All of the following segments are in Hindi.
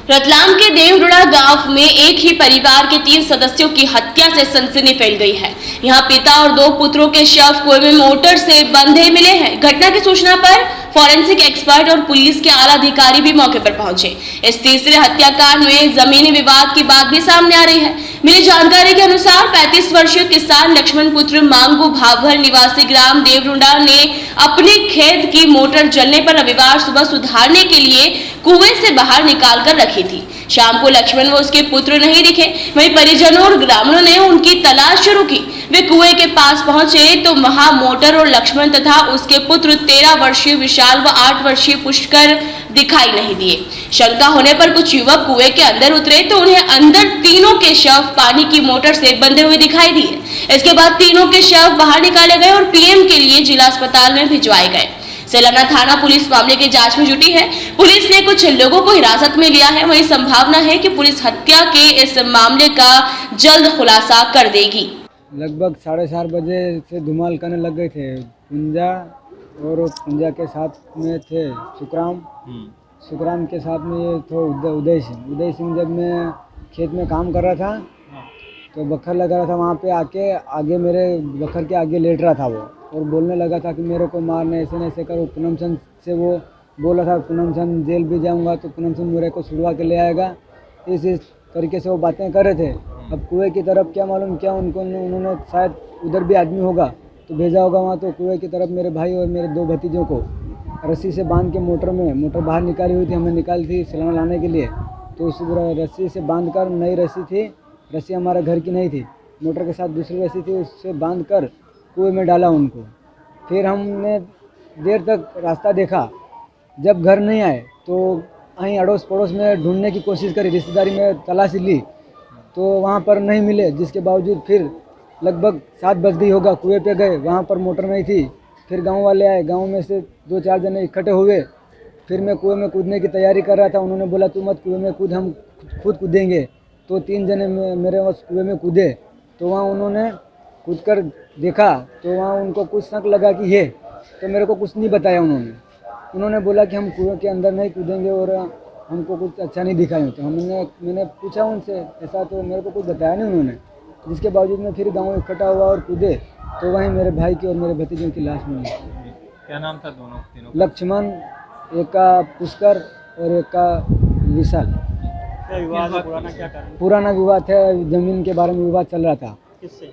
रतलाम के देवरुड़ा गांव में एक ही परिवार के 3 सदस्यों की हत्या से सनसनी फैल गई है। यहां पिता और 2 पुत्रों के शव कुएं में मोटर से बंधे मिले हैं। घटना की सूचना पर फॉरेंसिक एक्सपर्ट और पुलिस के आला अधिकारी भी मौके पर पहुंचे। इस तीसरे हत्याकांड में जमीनी विवाद की बात भी सामने आ रही है। मिली जानकारी के अनुसार 35 वर्षीय किसान लक्ष्मण पुत्र मांगू भाभर निवासी ग्राम देवरुड़ा ने अपने खेत की मोटर जलने पर रविवार सुबह सुधारने के लिए कुएं से बाहर निकाल कर रखी थी। शाम को लक्ष्मण व उसके पुत्र नहीं दिखे। वहीं परिजनों और ग्रामीणों ने उनकी तलाश शुरू की। वे कुएं के पास पहुंचे तो वहां मोटर और लक्ष्मण तथा उसके पुत्र 13 वर्षीय विशाल व 8 वर्षीय पुष्कर दिखाई नहीं दिए। शंका होने पर कुछ युवक कुएं के अंदर उतरे तो उन्हें अंदर तीनों के शव पानी की मोटर से बंधे हुए दिखाई दिए। इसके बाद तीनों के शव बाहर निकाले गए और पीएम के लिए जिला अस्पताल में भिजवाए गए। सेलाना थाना पुलिस मामले की जांच में जुटी है। पुलिस ने कुछ लोगों को हिरासत में लिया है। वहीं संभावना है कि पुलिस हत्या के इस मामले का जल्द खुलासा कर देगी। लगभग 4:30 बजे से धुमाल करने लग गए थे। पुंजा और पुंजा के साथ में थे सुखराम के साथ में ये तो उदय सिंह जब मैं खेत में काम कर रहा था तो बखर लगा रहा था, वहाँ पे आगे मेरे बखर के आगे लेट रहा था वो और बोलने लगा था कि मेरे को मारने ऐसे नहीं ऐसे करो। पूनम चंद से वो बोला था पूनम चंद जेल भी जाऊंगा तो पूनम चंद मेरे को छुड़वा के ले आएगा। इस तरीके से वो बातें कर रहे थे। अब कुएं की तरफ क्या मालूम क्या उन्होंने शायद उधर भी आदमी होगा तो भेजा होगा वहाँ। तो कुएं की तरफ मेरे भाई और मेरे 2 भतीजों को रस्सी से बांध के मोटर बाहर निकाली हुई थी, हमने निकाली थी सेलाना लाने के लिए। तो उस रस्सी से बांध कर, नई रस्सी थी, रस्सी हमारे घर की नहीं थी, मोटर के साथ दूसरी रस्सी थी, उससे बांध कर कुएं में डाला उनको। फिर हमने देर तक रास्ता देखा। जब घर नहीं आए तो कहीं अड़ोस पड़ोस में ढूंढने की कोशिश करी, रिश्तेदारी में तलाशी ली तो वहाँ पर नहीं मिले। जिसके बावजूद फिर लगभग 7 बज गई होगा, कुएं पे गए, वहाँ पर मोटर नहीं थी। फिर गांव वाले आए, गांव में से 2-4 जने इकट्ठे हुए। फिर मैं कुएं में कूदने की तैयारी कर रहा था। उन्होंने बोला तू मत कुएं में कूद, हम खुद कूदेंगे। तो 3 जने मेरे उस कुएं में कूदे तो वहाँ उन्होंने कूद कर देखा तो वहाँ उनको कुछ शक लगा कि ये, तो मेरे को कुछ नहीं बताया उन्होंने बोला कि हम कुएं के अंदर नहीं कूदेंगे और हमको कुछ अच्छा नहीं दिखाया। तो मैंने पूछा उनसे ऐसा, तो मेरे को कुछ बताया नहीं उन्होंने। जिसके बावजूद मैं फिर गाँव इकट्ठा हुआ और कूदे तो वहीं मेरे भाई की और मेरे भतीजों की लाश मिली। क्या नाम था दोनों तीनों? लक्ष्मण, एक का पुष्कर और एक का विशाल। पुराना विवाद है, जमीन के बारे में विवाद चल रहा था। किससे?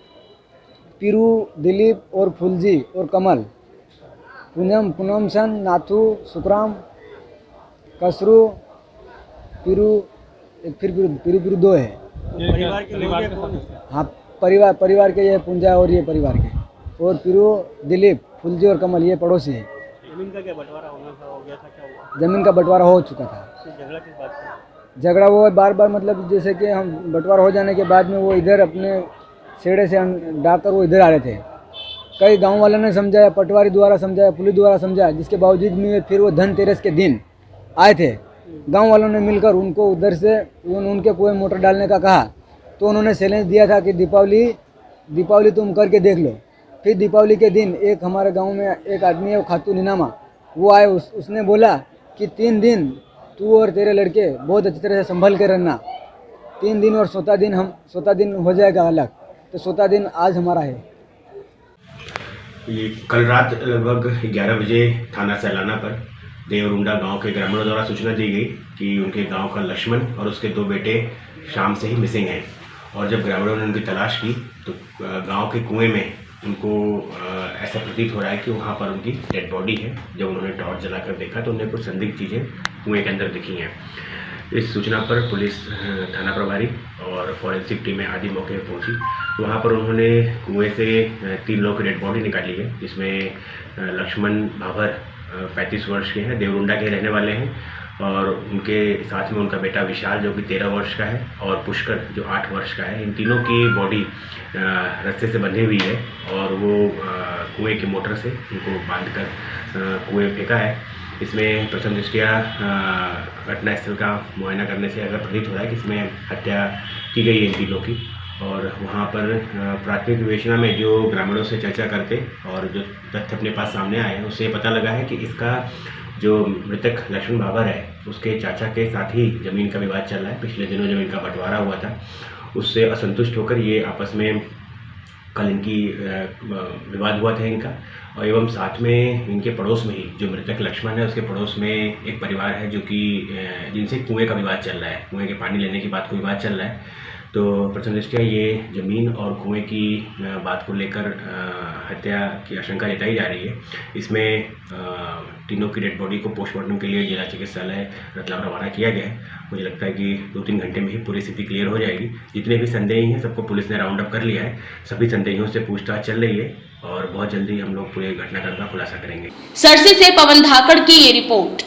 पीरू, दिलीप और फुलजी और कमल, पूनम सन, नाथू, सुखराम, कसरू, पीरू, फिर पीरू 2 है। परिवार के लोग? हाँ, परिवार के ये पुंजा और ये परिवार के, और पीरू, दिलीप, फुलजी और कमल ये पड़ोसी है। जमीन का क्या बंटवारा हो गया था? क्या हुआ? जमीन का बंटवारा हो चुका था। झगड़ा किस बात का? झगड़ा वो बार मतलब जैसे कि हम बंटवारा हो जाने के बाद में वो इधर अपने सेड़े से डाकर वो इधर आ रहे थे। कई गांव वालों ने समझाया, पटवारी द्वारा समझाया, पुलिस द्वारा समझाया। जिसके बावजूद में फिर वो धनतेरस के दिन आए थे। गांव वालों ने मिलकर उनको उधर से उनके कुएं मोटर डालने का कहा तो उन्होंने चैलेंज दिया था कि दीपावली तुम करके देख लो। फिर दीपावली के दिन एक हमारे गांव में एक आदमी है, वो खातू नीनामा, वो आए। उसने बोला कि 3 दिन तू और तेरे लड़के बहुत अच्छी तरह से संभल के रहना। 3 दिन और 14 दिन हो जाएगा अलग। तो 14 दिन आज हमारा है। ये कल रात लगभग 11 बजे थाना सेलाना पर देवरुड़ा गांव के ग्रामीणों द्वारा सूचना दी गई कि उनके गांव का लक्ष्मण और उसके 2 बेटे शाम से ही मिसिंग हैं। और जब ग्रामीणों ने उनकी तलाश की तो गांव के कुएं में उनको ऐसा प्रतीत हो रहा है कि वहां पर उनकी डेड बॉडी है। जब उन्होंने टॉर्च जलाकर देखा तो उन्हें कुछ संदिग्ध चीज़ें कुएं के अंदर दिखी हैं। इस सूचना पर पुलिस थाना प्रभारी और फॉरेंसिक टीमें आदि मौके पर पहुंची। वहां पर उन्होंने कुएं से 3 लोगों की डेड बॉडी निकाली है, जिसमें लक्ष्मण भाभर 35 वर्ष के हैं, देवरुड़ा के रहने वाले हैं, और उनके साथ में उनका बेटा विशाल जो कि 13 वर्ष का है, और पुष्कर जो 8 वर्ष का है। इन तीनों की बॉडी रस्से से बंधी हुई है और वो कुएं की मोटर से उनको बांधकर कुएं फेंका है। इसमें प्रथम दृष्टया घटनास्थल का मुआयना करने से अगर प्रतीत हो रहा है कि इसमें हत्या की गई है इन तीनों की। और वहाँ पर प्राथमिक विवेचना में जो ग्रामीणों से चर्चा करते और जो तथ्य अपने पास सामने आए, उससे पता लगा है कि इसका जो मृतक लक्ष्मण भाभर है उसके चाचा के साथ ही ज़मीन का विवाद चल रहा है। पिछले दिनों जब इनका बंटवारा हुआ था उससे असंतुष्ट होकर ये आपस में कल इनकी विवाद हुआ था इनका, और एवं साथ में इनके पड़ोस में ही जो मृतक लक्ष्मण है उसके पड़ोस में एक परिवार है जो कि जिनसे कुएं का विवाद चल रहा है, कुएं के पानी लेने की बात को विवाद चल रहा है। तो प्रथम दृष्टया ये ज़मीन और कुएं की बात को लेकर हत्या की आशंका जताई जा रही है। इसमें तीनों की डेड बॉडी को पोस्टमार्टम के लिए जिला चिकित्सालय रतलाम रवाना किया गया है। मुझे लगता है कि 2-3 घंटे में ही पूरी स्थिति क्लियर हो जाएगी। जितने भी संदेही हैं सबको पुलिस ने राउंड अप कर लिया है। सभी संदेहियों से पूछताछ चल रही है और बहुत जल्दी हम लोग पूरे घटनाक्रम का खुलासा करेंगे। सरसी से पवन धाकड़ की ये रिपोर्ट।